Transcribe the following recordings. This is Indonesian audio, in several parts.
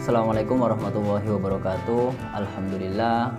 Assalamualaikum warahmatullahi wabarakatuh. Alhamdulillah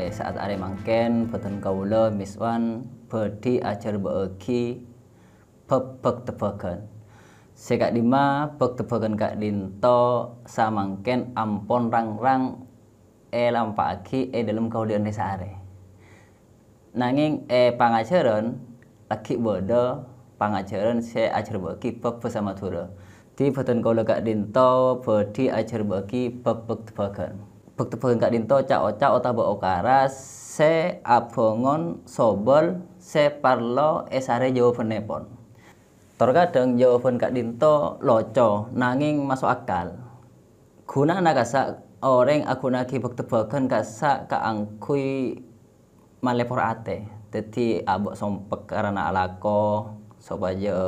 saat are mangken boten kawula miswan badhe ajar beegi bebek tebakan. Sekak lima bek tebakan Kak Dinto samangken ampon rang-rang lampaki dalam kaulian desa are. Nanging pangajaran lagi bodo pangajaran saya ajar beegi beb bersama Madura. Di boten kawula Kak Dinto badhe ajar bagi bebek tebakan. Bek tebakan Kak Dinto cak-ocak utawa okara se abongon sobol se parlo sare jawabanipun. Terkadang jawaban Kak Dinto loco nanging masuk akal. Gunana kasa orang agunake bek tebakan kasa kaangkui malepor ate. Dadi abok sompek karena alako supaya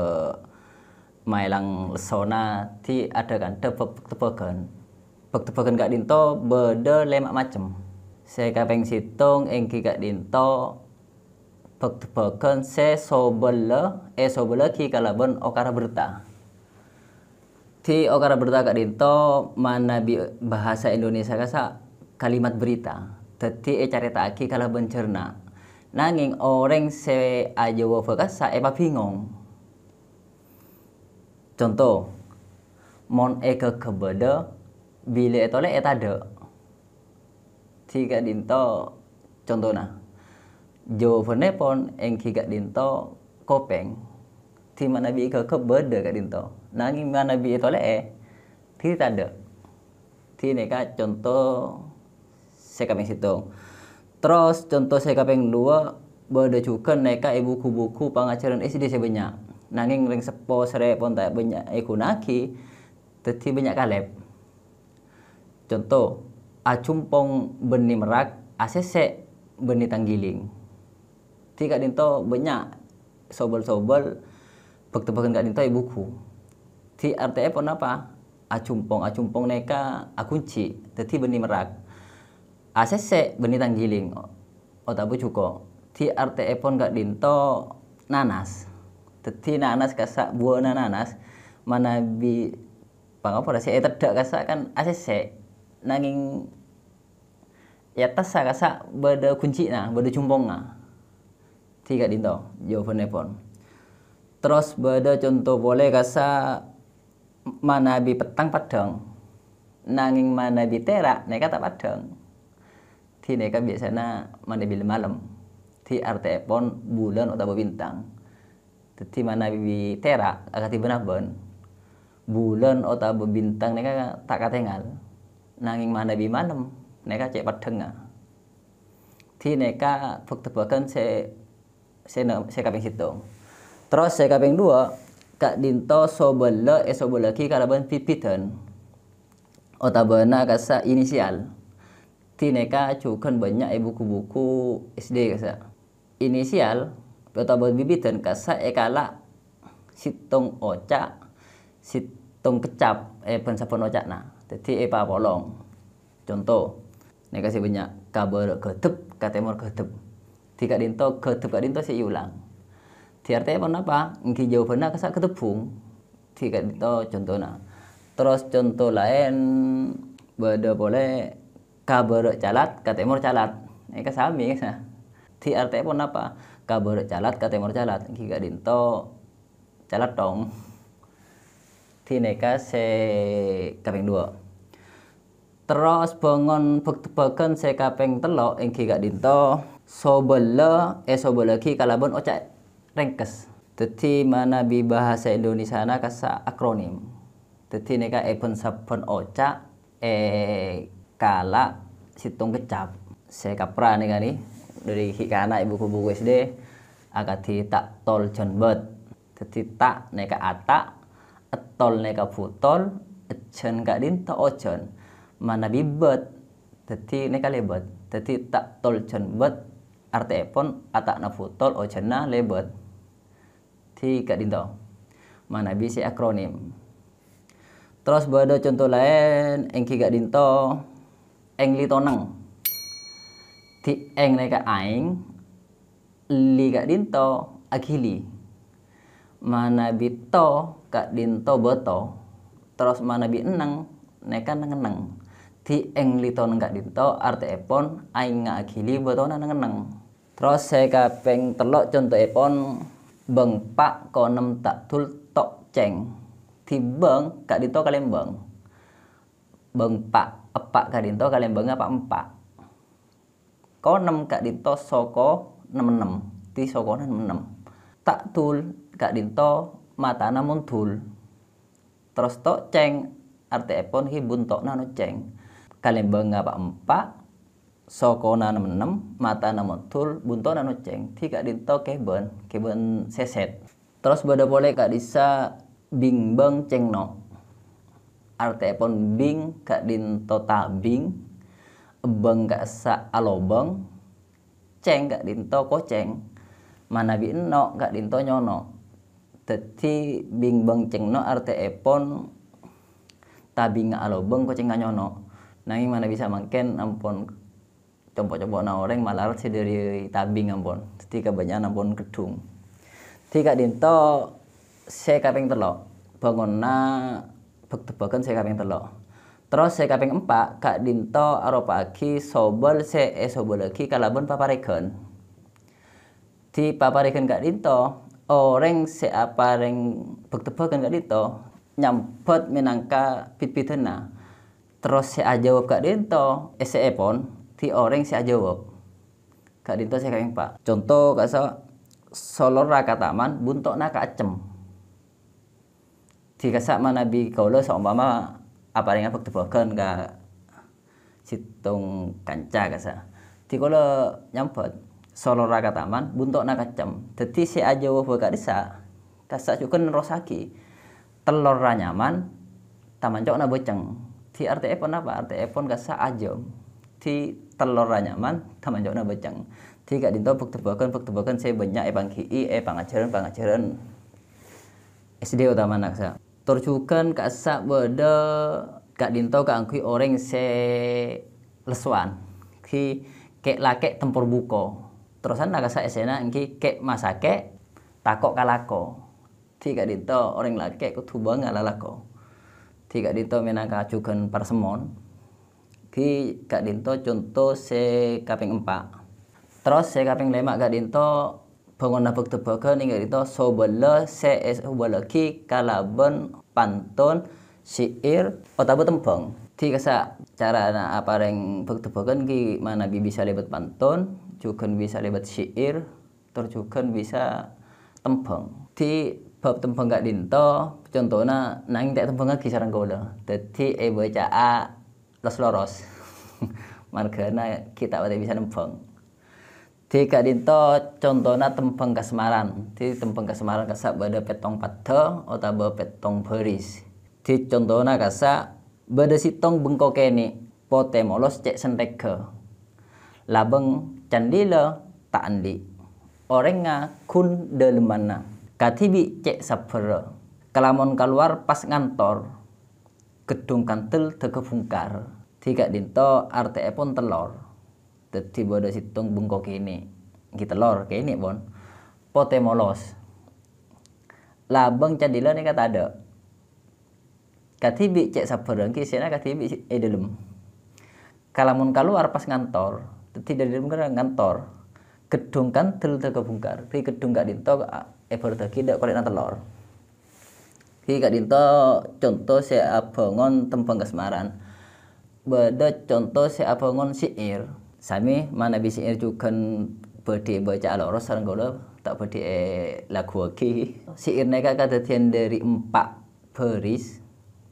mailang lesona ti ada kan bek tebakan. Bek tebakan Kak Dinto beda lemak macem. Saya kaping situng engki Kak Dinto bek tebakan se sobele ki kalaban okara berta. Ti okara berta Kak Dinto mana bahasa Indonesia kasa kalimat berita. Dadi caritake kalaban cerna. Nanging orang se ajawa kasa bingung. Contoh, mon kebeda bila etole etade. Ti Kak Dinto contohna. Jawabane pon engki Kak Dinto kopeng. Ti mana bi kebeda Kak Dinto. Nanging mana bi etole ti tade. Ti neka contoh sekaping situng. Terus contoh sekaping dua beda juga neka buku-buku pengajaran SD sebanyak. Nanging ring sepo sere pon tak banyak ikunaki dadi banyak kalep. Contoh acumpong beni merak asese beni tanggiling. Ti Kak Dinto banyak sobel-sobel bek tebakan Kak Dinto buku. Ti artinya pon apa? Acumpong neka akunci dadi beni merak. Asese beni tanggiling. Otabu juga. Ti artinya pon Kak Dinto nanas. Dadi nanas kasa buah nanas mana bi pangapa rasa tedak kasa kan asese nanging ya tasa kasa beda kunci beda cumpong ti Kak Dinto jawabane pon. Terus beda contoh boleh kasa mana bi petang padang nanging mana bi terak neka tak padang. Ti neka biasana mana bi malam. Ti artinya pon bulan utawa bintang. Dadi mana bibi terak agak tiba ben bulan utawa bintang neka tak katengal nanging mana bi malam neka cek padeng. Ti neka bek tebakan se kaping situng. Terus se kaping dua Kak Dinto sobele ki kalaban pipitan utawa kasa inisial. Ti neka cukan banyak buku-buku SD kasa. Inisial utawa bibitan kasa kala situng ocak situng kecap pensapon ocakna. Dadi papolong. Contoh nek kasih banyak kabar gedep katemor gedep. Ti Kak Dinto gedep Kak Dinto si ulang. Di artinya apa? Engki jawabanna kasa ketepung. Ti Kak Dinto contohna. Terus contoh lain beda boleh kabar calat katemor calat. Nek sami kasa. Di artinya pun apa? Kabar calat katemor calat. Engki Kak Dinto calat dong. Ti neka se kaping dua. Terus bangun bek tebakan se kaping telok engki Kak Dinto sobele ki kalaban ocak rengkes. Dadi mana bi bahasa Indonesia na kasa akronim. Dadi neka saben ocak kala situng kecap. Se kapra neka nih dari hikana buku-buku SD agati tak tol jonbet. Dadi tak neka atak, etol neka butol, ejen Kak Dinto ojon. Mana bibet dadi neka lebet. Dadi tak tol jonbet artinya pun atak na butol ojena lebet. Ti Kak Dinto. Mana bisa akronim. Terus bada contoh lain engki Kak Dinto litoneng. Ti neka aing li Kak Dinto agili. Mana bito Kak Dinto boto. Terus mana bi enang neka nengeneng. Ti eng lito nenggak dinto artiipun aing ngakili botona nengeneng. Terus saya kaping telok contohipun beng pak konem tak tul tok ceng. Ti beng kak dinto kalian beng. Beng pak epak kak dinto kalian beng apa empak. Konem kak dinto soko 66. Ti soko 66. Tak tul kak dinto matana muntul. Terus tok ceng artiipun hi buntokna no ceng. Kalian beng apa empak sokona 66 matana muntul buntokna no ceng. Ti kak dinto keben seset. Terus bada boleh kak disa bing beng ceng no. Artiipun bing kak dinto tabing. Beng kak sa alobeng, ceng kak dinto koceng, mana bi no kak dinto nyono. Dadi bing beng ceng no artiipun tabing alobeng koceng nyono. Nanging mana bisa mangken ampun compok-compok na orang malah dari tabing ampun. Dadi kebanyakan ampun gedung. Ti kak dinto saya kaping telok bangunna bek-bekan saya kaping telok. Terus saya kaping 4 kak dinto aropagi sobel sobel lagi kalaban paparegan. Di paparegan kak dinto orang apareng bek-bekan kak dinto nyampet minangka pit-pitena. Terus saya jawab kak dinto epon ti orang saya jawab. Kak dinto saya kaping 4. Contoh kak solor raka taman buntokna kak acem. Di kasak mana bi kaulo seumpama apa yang bek-bekan ka situng kanca kasa. Ti kala nyampet solo raka taman buntokna kacem. Dadi si aja wa kak desa kasa cuken rosaki. Telur ra nyaman taman cokna boceng. Ti artiipun apa? Artiipun kasa ajom. Ti telur ra nyaman taman cokna boceng. Ti kak dinto bek-bekan saya banyak pangki pangajaran SD utama naksa. Terjukan kasa beda kak dinto kak angkui orang se lesuan ki kek lakek tempur buko terusan nak kasa esena angki kek masake takok kalako ti kak dinto orang lakek kutu bang alalako ti kak dinto minangka jukan parsemon ki kak dinto contoh se kaping 4 terus se kaping 5 kak dinto bangun nabek tebakan ingat itu sobala ki kalaban pantun syair otabe tembang. Ti kasa cara apa yang bek-tebakan ki mana bisa lebat pantun, juga bisa lebat syair, terus juga bisa tembang. Ti bab tembang gak dinto contohnya nanging tak tembang lagi sareng kula. Dadi bacaa los-loros. Margana kita bisa nembang. Di kak dinto contohnya tembang kasemaran. Di tembang kasemaran kasa bada petong pada atau petong beris. Di contohnya kasa bada sitong bengkok kene pote molos cek senteke. Labeng candila tak andi. Orenga kun delemana. Katibi cek sapera. Kalamon keluar pas ngantor. Gedung kantel tekebungkar. Di kak dinto artiipun telur. Dadi bada situng bengkok ini kita telur kayak ini bon pote molos labeng candila ni kata ada katibi cek sabarang ki sena katibi delem kalamun keluar pas ngantor dadi dari dalam ngantor gedung kan tel kebungkar di gedung gak dinto berdagi dak kolek telur ki gak dinto contoh saya abangon tembang kasemaran bada contoh saya abangon syair sami mana bisa juga berde baca aloros sareng kula tak berde lagu iki syair neka kadadian dari 4 baris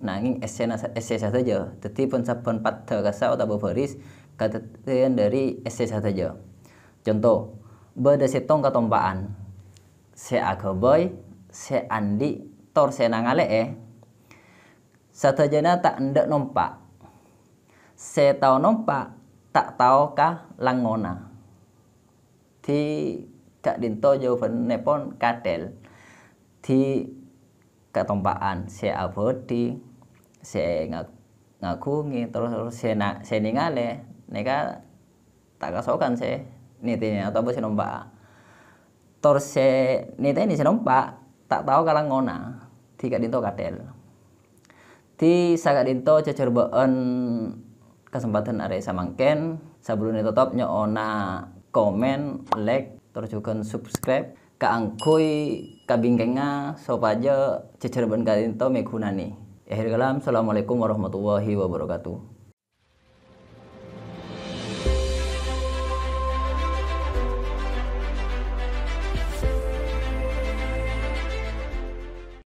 nanging essay saja dadi pun saben pada kasa atau baris kadadian dari essay saja contoh bada setong katompaan se agaboy se andi tor se nangale satajana tak ndak nompak se tau nompak tak tahu kah langona. Di kak dinto jawaban nepon kadel. Di katompaan se abodi se ngagungi terus se ningale neka tak kasokan se nitine atau se nompak. Terus se nitine se nompak tak tahu kah langona. Di kak dinto kadel. Ti sakat dinto cecerbeun kesempatan are samangken sebelum ditutup nyoona komen, like, terus juga subscribe kaangkuy kabingkenga sopaja cecerbeun kadinto megunani. Akhir kalam, assalamualaikum warahmatullahi wabarakatuh.